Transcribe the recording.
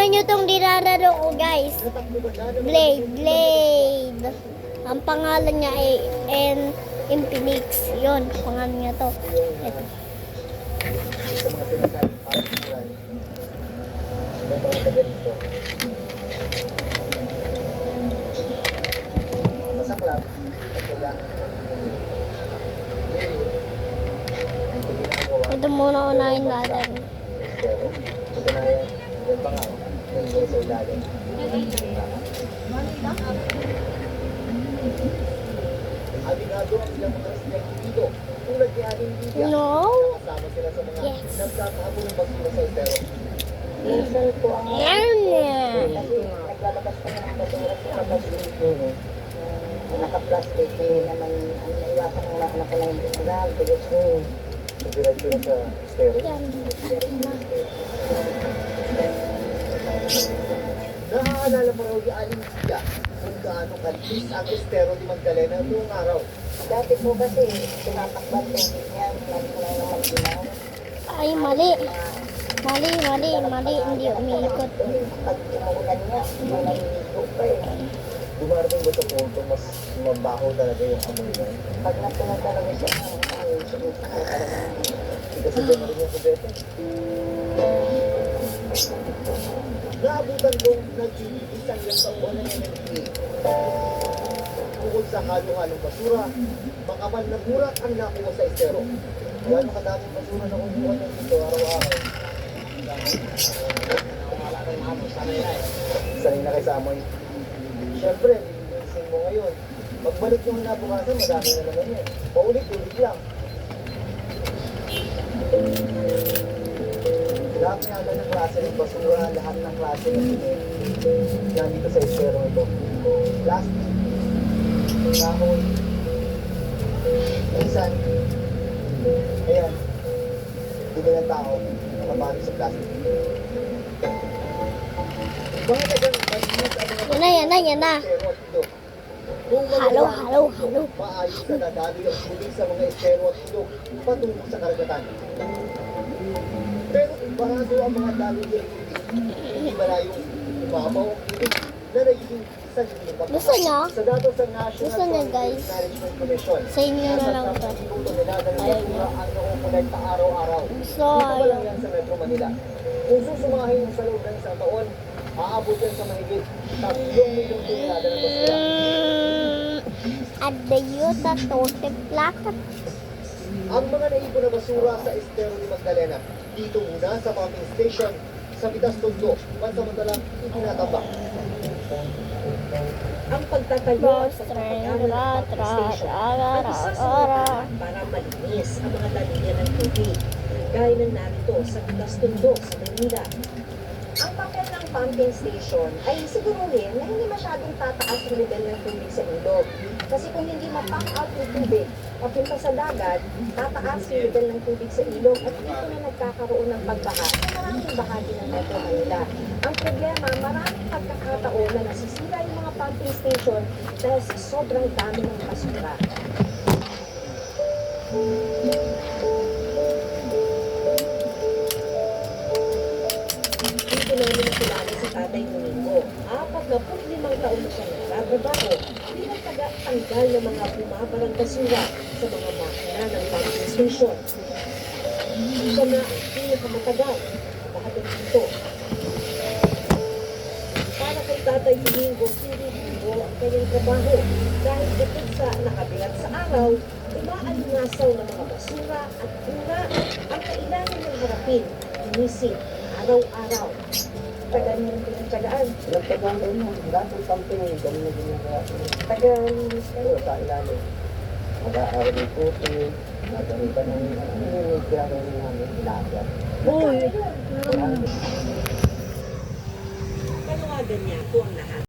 Tignan nyo tong nilalaro ko, guys. Blade. Ang pangalan niya ay Infinix. Yun, pangalan niya to. Ito. Ito muna unahin natin. No? Yes. Naka-plastic naman ang naiwasan ng anak ko na hindi sigal. Diretso na sa stereo. Naaalala mo raw yung aling siya kung gaano kalbis ang estero ni Magdalena noong araw. Dati po kasi tinatakban tubig niya, lagi ko lang naman ginaw. Ay, mali. Mali. Hindi umiikot. Pag umuulan niya, hindi nahihigop pa eh. Dumarating ba sa punto, mas mabaho talaga yung amoy niya? Pag nasunod talaga siya, kasi doon na rin yung kubete. Naabutan kong nag-iisang yung taon na energy. Bukod sa halo-halong basura, makapal na burak ang nakuha sa estero. Kaya makadaming basura na umuha ng dito araw-araw. Sanay na kayo sa amoy. Siyempre, lilisin mo ngayon. Pagbalik yung nabukasan, madami na naman yan. Paulit-ulit lang. Lahat na agad ng klase ng basura, lahat ng klase ng yan dito sa estero ito. Plastic, kahoy, minsan, ayan, hindi ng tao, nakapagod sa plastic. Mga nagang Yan na. Halo. Maayos na nadali ang pulis sa mga estero at ilog patungo sa karagatan. Pero parado ang mga dami ng hindi malayong umabaw ang pulis na nagiging sa limitang Gusto niyo? Sa datos ng National Gusto niyo, guys? Management Commission. Sa inyo na lang to. Ayaw niyo. Ang nakukulekta araw-araw. Gusto, Dito pa lang yan sa Metro Manila. Kung susumahin mo sa loob ng isang taon, aabot yan sa mahigit 3 milyong tonelada ng basura. At the yuta tote plakat. Ang mga naipon na basura sa estero ni Magdalena, dito muna sa pumping station sa Pitas Tondo, pansamantalang itinatambak. Ang pagtatayo at pagpapagamit ng pumping station ay isa sa mga paraan para malinis ang mga dalihan ng tubig. Gaya ng narito sa Pitas Tondo sa Manila. Ang papel ng pumping station ay siguruhin na hindi masyadong tataas ang level ng tubig sa ilog. Kasi kung hindi ma-pump out yung tubig, papunta sa dagat, tataas yung level ng tubig sa ilog at dito na nagkakaroon ng pagbaha sa maraming bahagi ng Metro Manila. Ang problema, maraming pagkakataon na nasisira yung mga pumping station dahil sa sobrang dami ng basura. Dito namin nakilala si Tatay Domingo. 45 taon na siya nagtatrabaho bilang taga-tanggal ng mga bumabarang basura sa mga makina ng pumping station. Siya na ang pinakamatagal lahat ng dito. Para kay Tatay Domingo, hindi bigo ang kanyang trabaho dahil bukod sa nakabiyak sa araw, umaalingasaw ng mga basura at bunga ang kailangan ng harapin, linisin, araw-araw. Tagal niyong pinagtsagaan. Nagtagaan rin mo, dati pumping, kami na ginagawa. Taga-linis kayo. Sa ilalim. Mag-aaral ng puti, nagamitan ng ginagawa namin, lahat. Panawagan niya kung